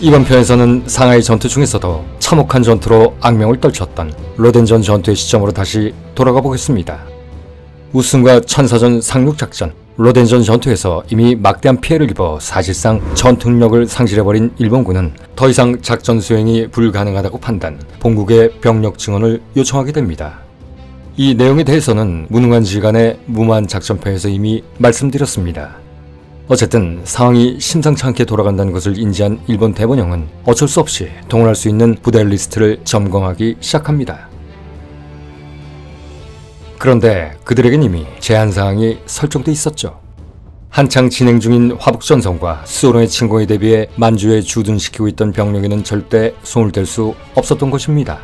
이번 편에서는 상하이 전투 중에서도 참혹한 전투로 악명을 떨쳤던 로덴전 전투의 시점으로 다시 돌아가 보겠습니다. 우승과 천사전 상륙작전, 로덴전 전투에서 이미 막대한 피해를 입어 사실상 전투 능력을 상실해버린 일본군은 더 이상 작전 수행이 불가능하다고 판단, 본국의 병력 증원을 요청하게 됩니다. 이 내용에 대해서는 무능한 지간의 무모한 작전편에서 이미 말씀드렸습니다. 어쨌든 상황이 심상치 않게 돌아간다는 것을 인지한 일본 대본영은 어쩔 수 없이 동원할 수 있는 부대 리스트를 점검하기 시작합니다. 그런데 그들에겐 이미 제한사항이 설정돼 있었죠. 한창 진행 중인 화북전선과 수호론의 침공에 대비해 만주에 주둔시키고 있던 병력에는 절대 손을 댈 수 없었던 것입니다.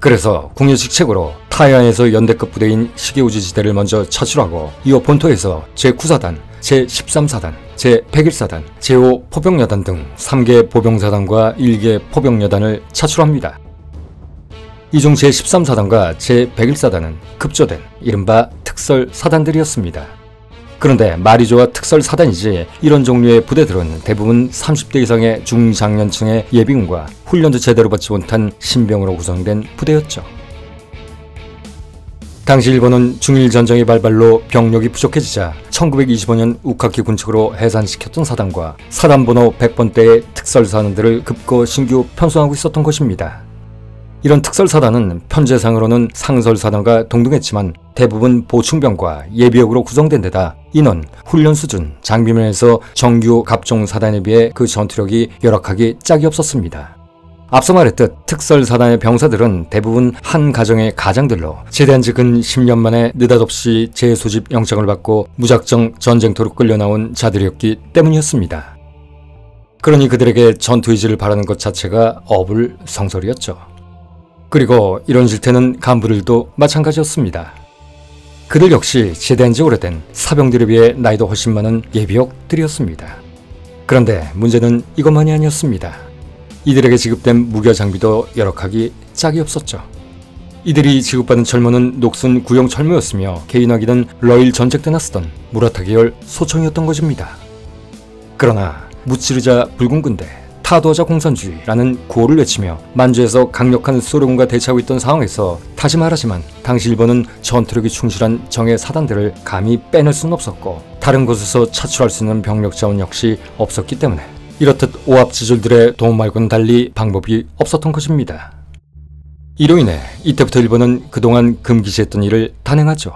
그래서 국유직책으로 타이완에서 연대급 부대인 시게우지 지대를 먼저 차출하고 이후 본토에서 제9사단, 제13사단, 제101사단, 제5 포병여단 등 3개 보병사단과 1개 포병여단을 차출합니다. 이 중 제13사단과 제101사단은 급조된 이른바 특설사단들이었습니다. 그런데 말이 좋아 특설사단이지 이런 종류의 부대들은 대부분 30대 이상의 중장년층의 예비군과 훈련도 제대로 받지 못한 신병으로 구성된 부대였죠. 당시 일본은 중일전쟁의 발발로 병력이 부족해지자 1925년 우카키 군축으로 해산시켰던 사단과 사단번호 100번대의 특설사단들을 급거 신규 편성하고 있었던 것입니다. 이런 특설사단은 편제상으로는 상설사단과 동등했지만 대부분 보충병과 예비역으로 구성된 데다 인원, 훈련 수준, 장비면에서 정규 갑종사단에 비해 그 전투력이 열악하기 짝이 없었습니다. 앞서 말했듯 특설사단의 병사들은 대부분 한 가정의 가장들로 제대한 지 근 10년 만에 느닷없이 재소집 영장을 받고 무작정 전쟁터로 끌려나온 자들이었기 때문이었습니다. 그러니 그들에게 전투 의지를 바라는 것 자체가 어불성설이었죠. 그리고 이런 실태는 간부들도 마찬가지였습니다. 그들 역시 제대한 지 오래된 사병들에 비해 나이도 훨씬 많은 예비역들이었습니다. 그런데 문제는 이것만이 아니었습니다. 이들에게 지급된 무기와 장비도 열악하기 짝이 없었죠. 이들이 지급받은 철모는 녹슨 구형 철모였으며 개인화기는 러일 전쟁 때나 쓰던 무라타 계열 소총이었던 것입니다. 그러나 무찌르자 붉은 군대, 타도하자 공산주의라는 구호를 외치며 만주에서 강력한 소련군과 대치하고 있던 상황에서 다시 말하지만 당시 일본은 전투력이 충실한 정예 사단들을 감히 빼낼 수는 없었고 다른 곳에서 차출할 수 있는 병력 자원 역시 없었기 때문에 이렇듯 오합지졸들의 도움 말고는 달리 방법이 없었던 것입니다. 이로 인해 이때부터 일본은 그동안 금기시했던 일을 단행하죠.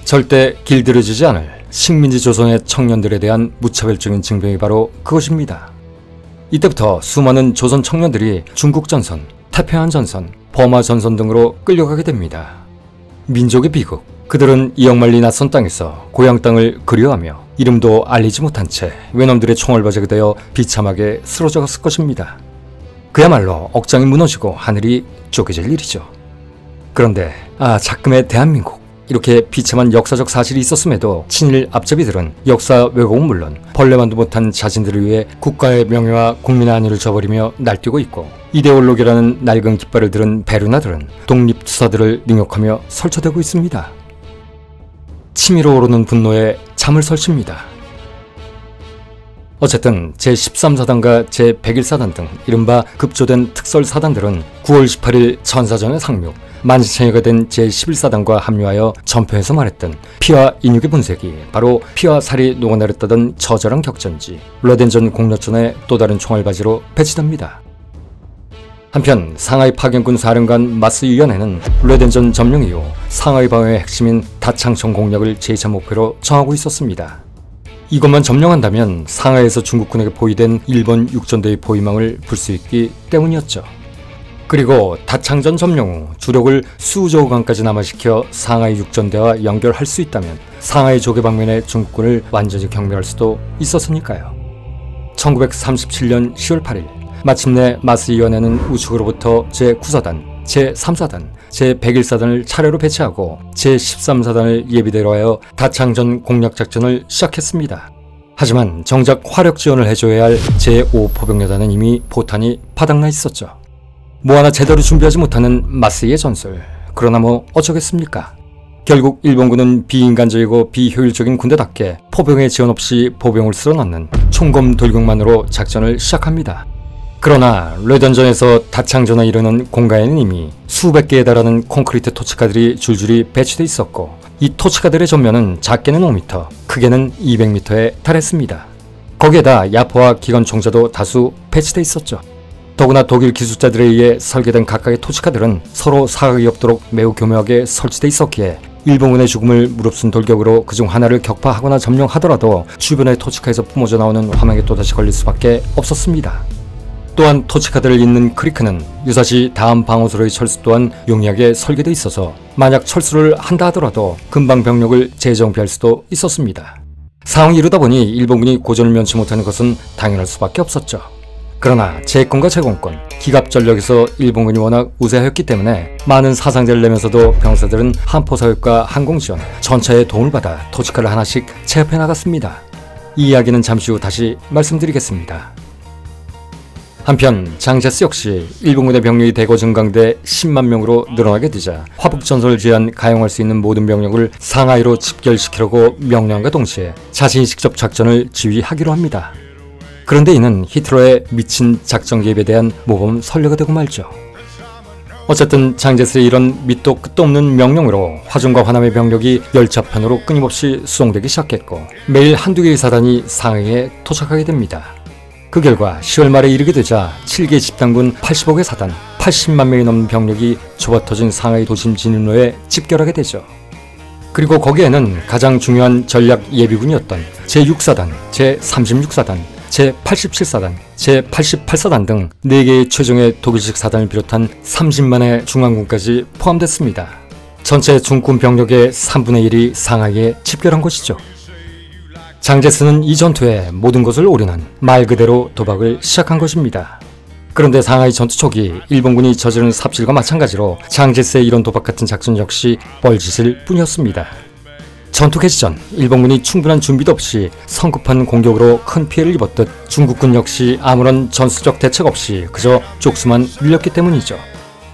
절대 길들여지지 않을 식민지 조선의 청년들에 대한 무차별적인 징병이 바로 그것입니다. 이때부터 수많은 조선 청년들이 중국전선, 태평양전선, 버마전선 등으로 끌려가게 됩니다. 민족의 비극, 그들은 이역만리 낯선 땅에서 고향 땅을 그리워하며 이름도 알리지 못한 채 외놈들의 총알바지가 되어 비참하게 쓰러져 갔을 것입니다. 그야말로 억장이 무너지고 하늘이 쪼개질 일이죠. 그런데 작금의 대한민국, 이렇게 비참한 역사적 사실이 있었음에도 친일 앞잡이들은 역사 왜곡은 물론 벌레만도 못한 자신들을 위해 국가의 명예와 국민의 안위를 저버리며 날뛰고 있고 이데올로기라는 낡은 깃발을 들은 베르나들은 독립투사들을 능욕하며 설쳐대고 있습니다. 치밀어 오르는 분노에 잠을 설칩니다. 어쨌든 제13사단과 제101사단 등 이른바 급조된 특설사단들은 9월 18일 천사전의 상륙, 만시창이가 된 제11사단과 합류하여 전편에서 말했던 피와 인육의 분쇄기, 바로 피와 살이 녹아내렸다던 처절한 격전지 로덴전 공략전의 또 다른 총알바지로 배치됩니다. 한편 상하이 파견군 사령관 마스 유연해는 로덴전 점령 이후 상하이 방어의 핵심인 다창청 공략을 제2차 목표로 정하고 있었습니다. 이것만 점령한다면 상하이에서 중국군에게 포위된 일본 육전대의 포위망을 풀 수 있기 때문이었죠. 그리고 다창전 점령 후 주력을 수저우강까지 남하시켜 상하이 육전대와 연결할 수 있다면 상하이 조개 방면의 중국군을 완전히 경멸할 수도 있었으니까요. 1937년 10월 8일 마침내 마스 위원회는 우측으로부터 제9사단, 제3사단, 제101사단을 차례로 배치하고 제13사단을 예비대로 하여 다창전 공략작전을 시작했습니다. 하지만 정작 화력 지원을 해줘야 할 제5 포병여단은 이미 포탄이 바닥나 있었죠. 뭐 하나 제대로 준비하지 못하는 마스의 전술. 그러나 뭐 어쩌겠습니까? 결국 일본군은 비인간적이고 비효율적인 군대답게 포병의 지원 없이 보병을 쓸어넣는 총검 돌격만으로 작전을 시작합니다. 그러나 레던전에서 다창전에 이르는 공간에는 이미 수백 개에 달하는 콘크리트 토치카들이 줄줄이 배치돼 있었고, 이 토치카들의 전면은 작게는 5m, 크게는 200m에 달했습니다. 거기에다 야포와 기관총자도 다수 배치돼 있었죠. 더구나 독일 기술자들에 의해 설계된 각각의 토치카들은 서로 사각이 없도록 매우 교묘하게 설치돼 있었기에 일본군의 죽음을 무릅쓴 돌격으로 그중 하나를 격파하거나 점령하더라도 주변의 토치카에서 뿜어져 나오는 화막에 또다시 걸릴 수밖에 없었습니다. 또한 토치카들을 잇는 크리크는 유사시 다음 방어소로의 철수 또한 용이하게 설계되어 있어서 만약 철수를 한다 하더라도 금방 병력을 재정비할 수도 있었습니다. 상황이 이르다 보니 일본군이 고전을 면치 못하는 것은 당연할 수밖에 없었죠. 그러나 제권과 제공권, 기갑전력에서 일본군이 워낙 우세하였기 때문에 많은 사상자를 내면서도 병사들은 함포사격과 항공지원, 전차의 도움을 받아 토치카를 하나씩 체납해 나갔습니다. 이 이야기는 잠시 후 다시 말씀드리겠습니다. 한편 장제스 역시 일본군의 병력이 대거 증강돼 10만 명으로 늘어나게 되자 화북전선을 제한 가용할 수 있는 모든 병력을 상하이로 집결시키려고 명령과 동시에 자신이 직접 작전을 지휘하기로 합니다. 그런데 이는 히틀러의 미친 작전 개입에 대한 모범 선례가 되고 말죠. 어쨌든 장제스의 이런 밑도 끝도 없는 명령으로 화중과 화남의 병력이 열차편으로 끊임없이 수송되기 시작했고, 매일 한두 개의 사단이 상하이에 도착하게 됩니다. 그 결과 10월 말에 이르게 되자 7개 집단군 85개 사단 80만 명이 넘는 병력이 좁아터진 상하이 도심 진입로에 집결하게 되죠. 그리고 거기에는 가장 중요한 전략 예비군이었던 제6사단, 제36사단, 제87사단, 제88사단 등 4개의 최종의 독일식 사단을 비롯한 30만의 중앙군까지 포함됐습니다. 전체 중군 병력의 3분의 1이 상하이에 집결한 것이죠. 장제스는 이 전투에 모든 것을 올인한 말 그대로 도박을 시작한 것입니다. 그런데 상하이 전투 초기 일본군이 저지른 삽질과 마찬가지로 장제스의 이런 도박 같은 작전 역시 뻘짓일 뿐이었습니다. 전투 개시 전 일본군이 충분한 준비도 없이 성급한 공격으로 큰 피해를 입었듯 중국군 역시 아무런 전술적 대책 없이 그저 족수만 밀렸기 때문이죠.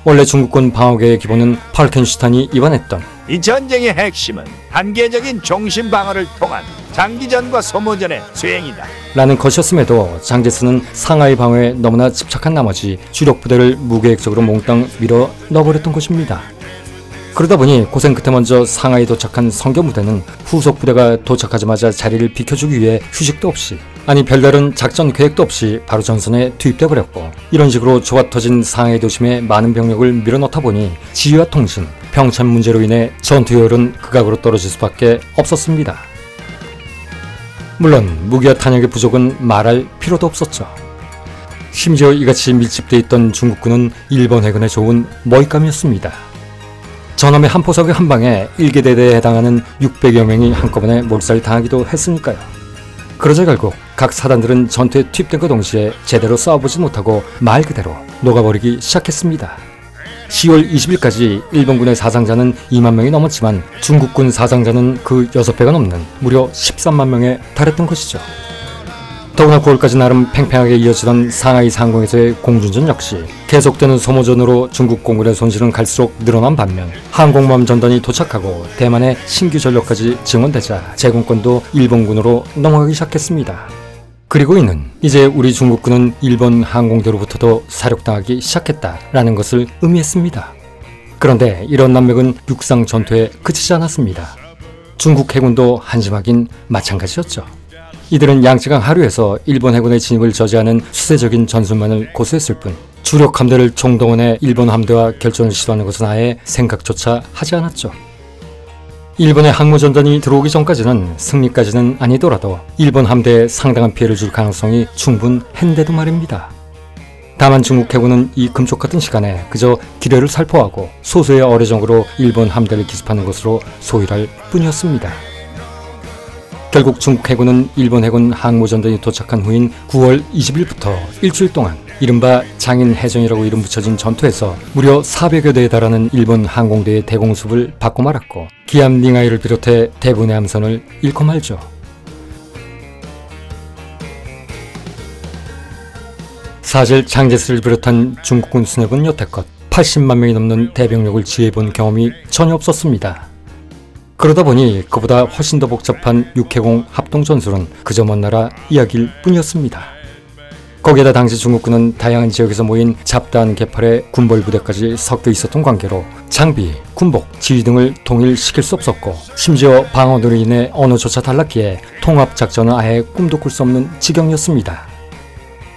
원래 중국군 방어계의 기본은 팔켄슈탄이 입안했던 이 전쟁의 핵심은 단계적인 종신 방어를 통한 장기전과 소모전의 수행이다 라는 것이었음에도 장제스는 상하이 방어에 너무나 집착한 나머지 주력 부대를 무계획적으로 몽땅 밀어 넣어버렸던 것입니다. 그러다 보니 고생 끝에 먼저 상하이에 도착한 성교 부대는 후속 부대가 도착하자마자 자리를 비켜주기 위해 휴식도 없이, 아니 별다른 작전 계획도 없이 바로 전선에 투입돼 버렸고, 이런 식으로 좁아터진 상하이 도심에 많은 병력을 밀어넣다 보니 지휘와 통신, 병참 문제로 인해 전투 효율은 극악으로 떨어질 수밖에 없었습니다. 물론 무기와 탄약의 부족은 말할 필요도 없었죠. 심지어 이같이 밀집돼 있던 중국군은 일본 해군에 좋은 먹잇감이었습니다. 전함의 함포사격 한 방에 1개대대에 해당하는 600여 명이 한꺼번에 몰살당하기도 했으니까요. 그러자 결국 각 사단들은 전투에 투입된과 동시에 제대로 싸워보지 못하고 말 그대로 녹아버리기 시작했습니다. 10월 20일까지 일본군의 사상자는 2만 명이 넘었지만 중국군 사상자는 그 6배가 넘는 무려 13만 명에 달했던 것이죠. 더구나 9월까지 나름 팽팽하게 이어지던 상하이 상공에서의 공중전 역시 계속되는 소모전으로 중국 공군의 손실은 갈수록 늘어난 반면 항공모함 전단이 도착하고 대만의 신규 전력까지 증원되자 제공권도 일본군으로 넘어가기 시작했습니다. 그리고 이는 이제 우리 중국군은 일본 항공대로부터도 사륙당하기 시작했다라는 것을 의미했습니다. 그런데 이런 난맥은 육상 전투에 그치지 않았습니다. 중국 해군도 한심하긴 마찬가지였죠. 이들은 양쯔강 하류에서 일본 해군의 진입을 저지하는 수세적인 전술만을 고수했을 뿐 주력 함대를 총동원해 일본 함대와 결전을 시도하는 것은 아예 생각조차 하지 않았죠. 일본의 항모전단이 들어오기 전까지는 승리까지는 아니더라도 일본 함대에 상당한 피해를 줄 가능성이 충분했는데도 말입니다. 다만 중국 해군은 이 금쪽 같은 시간에 그저 기뢰를 살포하고 소수의 어뢰정으로 일본 함대를 기습하는 것으로 소일할 뿐이었습니다. 결국 중국 해군은 일본 해군 항모전단이 도착한 후인 9월 20일부터 일주일 동안 이른바 장인해전이라고 이름 붙여진 전투에서 무려 400여 대에 달하는 일본 항공대의 대공습을 받고 말았고 기암 닝하이를 비롯해 대부분의 함선을 잃고 말죠. 사실 장제스를 비롯한 중국군 수뇌부는 여태껏 80만 명이 넘는 대병력을 지휘해본 경험이 전혀 없었습니다. 그러다 보니 그보다 훨씬 더 복잡한 육해공 합동전술은 그저 먼 나라 이야기일 뿐이었습니다. 거기에다 당시 중국군은 다양한 지역에서 모인 잡다한 계팔의 군벌 부대까지 섞여 있었던 관계로 장비, 군복, 지휘 등을 동일시킬 수 없었고 심지어 방어로 인해 언어조차 달랐기에 통합작전은 아예 꿈도 꿀 수 없는 지경이었습니다.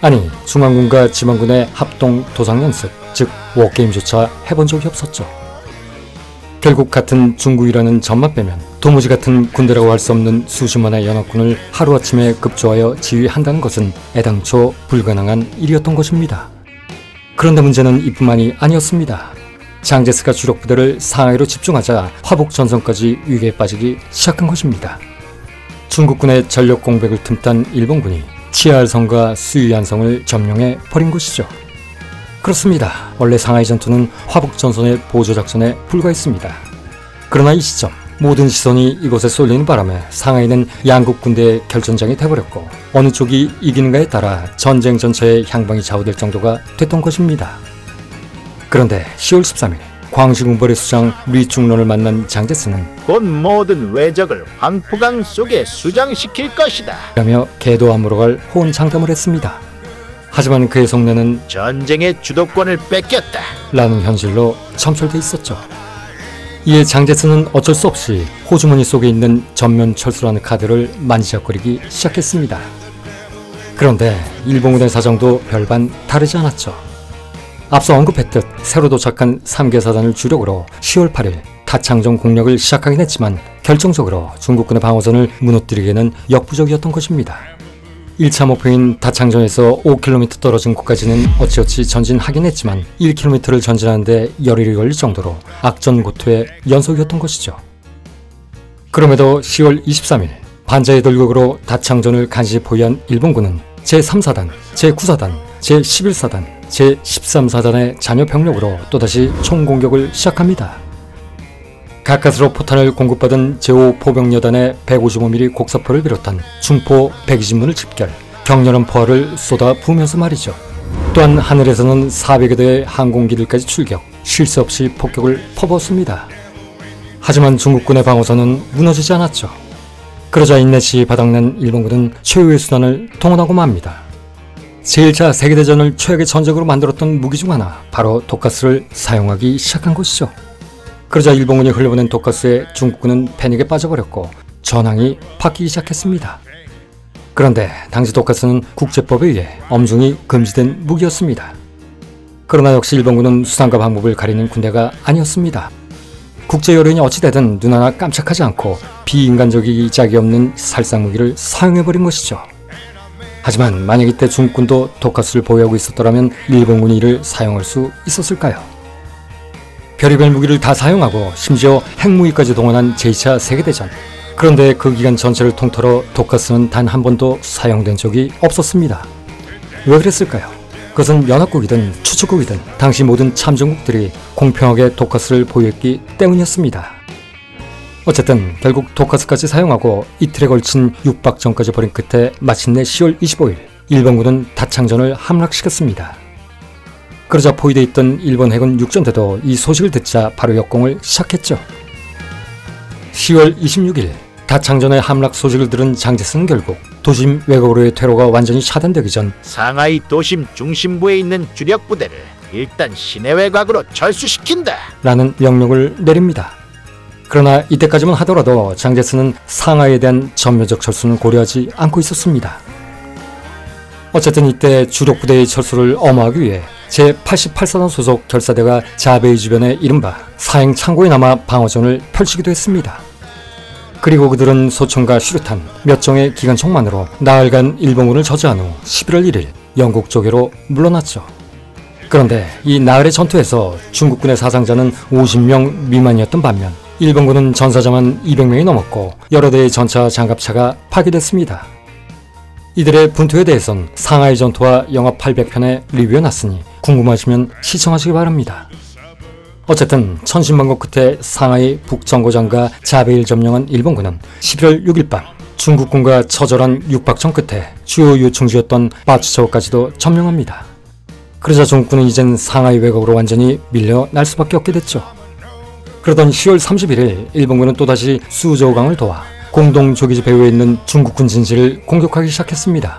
아니, 중앙군과 지방군의 합동 도상연습, 즉 워게임조차 해본 적이 없었죠. 결국 같은 중국이라는 점만 빼면 도무지 같은 군대라고 할 수 없는 수십만의 연합군을 하루아침에 급조하여 지휘한다는 것은 애당초 불가능한 일이었던 것입니다. 그런데 문제는 이뿐만이 아니었습니다. 장제스가 주력 부대를 상하이로 집중하자 화북전선까지 위기에 빠지기 시작한 것입니다. 중국군의 전력 공백을 틈탄 일본군이 치알성과 수유안성을 점령해 버린 것이죠. 그렇습니다. 원래 상하이 전투는 화북전선의 보조작전에 불과했습니다. 그러나 이 시점 모든 시선이 이곳에 쏠리는 바람에 상하이는 양국 군대의 결전장이 돼버렸고 어느 쪽이 이기는가에 따라 전쟁 전체의 향방이 좌우될 정도가 됐던 것입니다. 그런데 10월 13일 광시군벌의 수장 리중론을 만난 장제스는 곧 모든 왜적을 황푸강 속에 수장시킬 것이다 라며 개도함으로 갈 호언장담을 했습니다. 하지만 그의 속내는 전쟁의 주도권을 뺏겼다 라는 현실로 점철돼 있었죠. 이에 장제스는 어쩔 수 없이 호주머니 속에 있는 전면 철수라는 카드를 만지작거리기 시작했습니다. 그런데 일본군의 사정도 별반 다르지 않았죠. 앞서 언급했듯 새로 도착한 3개 사단을 주력으로 10월 8일 타창전 공략을 시작하긴 했지만 결정적으로 중국군의 방어선을 무너뜨리기에는 역부족이었던 것입니다. 1차 목표인 다창전에서 5km 떨어진 곳까지는 어찌어찌 전진하긴 했지만 1km를 전진하는데 열흘이 걸릴 정도로 악전고투의 연속이었던 것이죠. 그럼에도 10월 23일 반자의 돌격으로 다창전을 간신히 포위한 일본군은 제3사단, 제9사단, 제11사단, 제13사단의 잔여 병력으로 또다시 총공격을 시작합니다. 가까스로 포탄을 공급받은 제5 포병여단의 155mm 곡사포를 비롯한 중포 120문을 집결, 격렬한 포화를 쏟아 부으면서 말이죠. 또한 하늘에서는 400여 대의 항공기들까지 출격, 쉴 새 없이 폭격을 퍼부었습니다. 하지만 중국군의 방어선은 무너지지 않았죠. 그러자 인내시 바닥난 일본군은 최후의 수단을 동원하고 맙니다. 제1차 세계대전을 최악의 전적으로 만들었던 무기 중 하나, 바로 독가스를 사용하기 시작한 것이죠. 그러자 일본군이 흘려보낸 독가스에 중국군은 패닉에 빠져버렸고 전황이 바뀌기 시작했습니다. 그런데 당시 독가스는 국제법에 의해 엄중히 금지된 무기였습니다. 그러나 역시 일본군은 수단과 방법을 가리는 군대가 아니었습니다. 국제 여론이 어찌되든 눈 하나 깜짝하지 않고 비인간적이기 짝이 없는 살상무기를 사용해버린 것이죠. 하지만 만약 이때 중국군도 독가스를 보유하고 있었더라면 일본군이 이를 사용할 수 있었을까요? 별의별 무기를 다 사용하고 심지어 핵무기까지 동원한 제2차 세계대전. 그런데 그 기간 전체를 통틀어 독가스는 단 한 번도 사용된 적이 없었습니다. 왜 그랬을까요? 그것은 연합국이든 추축국이든 당시 모든 참전국들이 공평하게 독가스를 보유했기 때문이었습니다. 어쨌든 결국 독가스까지 사용하고 이틀에 걸친 육박전까지 벌인 끝에 마침내 10월 25일 일본군은 다창전을 함락시켰습니다. 그러자 포위되어 있던 일본 해군 육전대도 이 소식을 듣자 바로 역공을 시작했죠. 10월 26일 다창전의 함락 소식을 들은 장제스는 결국 도심 외곽으로의 퇴로가 완전히 차단되기 전 상하이 도심 중심부에 있는 주력 부대를 일단 시내 외곽으로 철수시킨다 라는 명령을 내립니다. 그러나 이때까지만 하더라도 장제스는 상하이에 대한 전면적 철수는 고려하지 않고 있었습니다. 어쨌든 이때 주력 부대의 철수를 엄호하기 위해 제88사단 소속 결사대가 자베이 주변의 이른바 사행 창고에 남아 방어전을 펼치기도 했습니다. 그리고 그들은 소총과 슈루탄, 몇 정의 기관총만으로 나흘간 일본군을 저지한 후 11월 1일 영국 쪽으로 물러났죠. 그런데 이 나흘의 전투에서 중국군의 사상자는 50명 미만이었던 반면 일본군은 전사자만 200명이 넘었고 여러 대의 전차 장갑차가 파괴됐습니다. 이들의 분투에 대해선 상하이 전투와 영화 800편에 리뷰해놨으니 궁금하시면 시청하시기 바랍니다. 어쨌든 천신만고 끝에 상하이 북정거장과 자베이를 점령한 일본군은 11월 6일 밤 중국군과 처절한 육박전 끝에 주요 요충지였던 바추차오까지도 점령합니다. 그러자 중국군은 이젠 상하이 외곽으로 완전히 밀려날 수밖에 없게 됐죠. 그러던 10월 31일 일본군은 또다시 수저우강을 도와 공동 조기지 배후에 있는 중국군 진지를 공격하기 시작했습니다.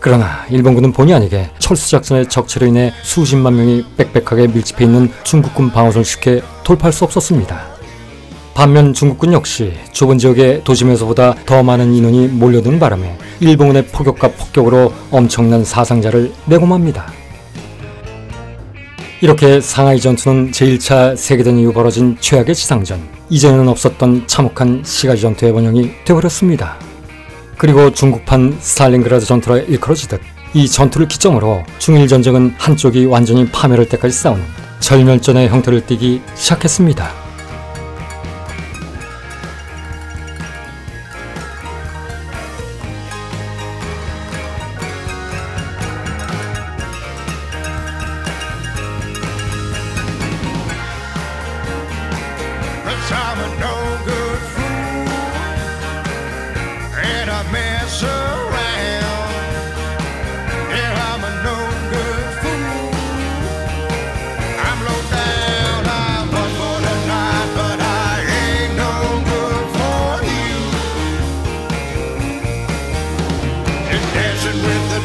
그러나 일본군은 본의 아니게 철수작전의 적체로 인해 수십만 명이 빽빽하게 밀집해 있는 중국군 방어선을 쉽게 돌파할 수 없었습니다. 반면 중국군 역시 좁은 지역에 도심에서보다 더 많은 인원이 몰려드는 바람에 일본군의 포격과 폭격으로 엄청난 사상자를 내고 맙니다. 이렇게 상하이 전투는 제1차 세계대전 이후 벌어진 최악의 지상전, 이전에는 없었던 참혹한 시가지 전투의 원형이 되어버렸습니다. 그리고 중국판 스탈린그라드 전투라 일컬어지듯 이 전투를 기점으로 중일 전쟁은 한쪽이 완전히 파멸할 때까지 싸우는 절멸전의 형태를 띠기 시작했습니다. I'm a no good fool, and I mess around. Yeah, I'm a no good fool. I'm low down, I'm up for the night, but I ain't no good for you. You're dancing with the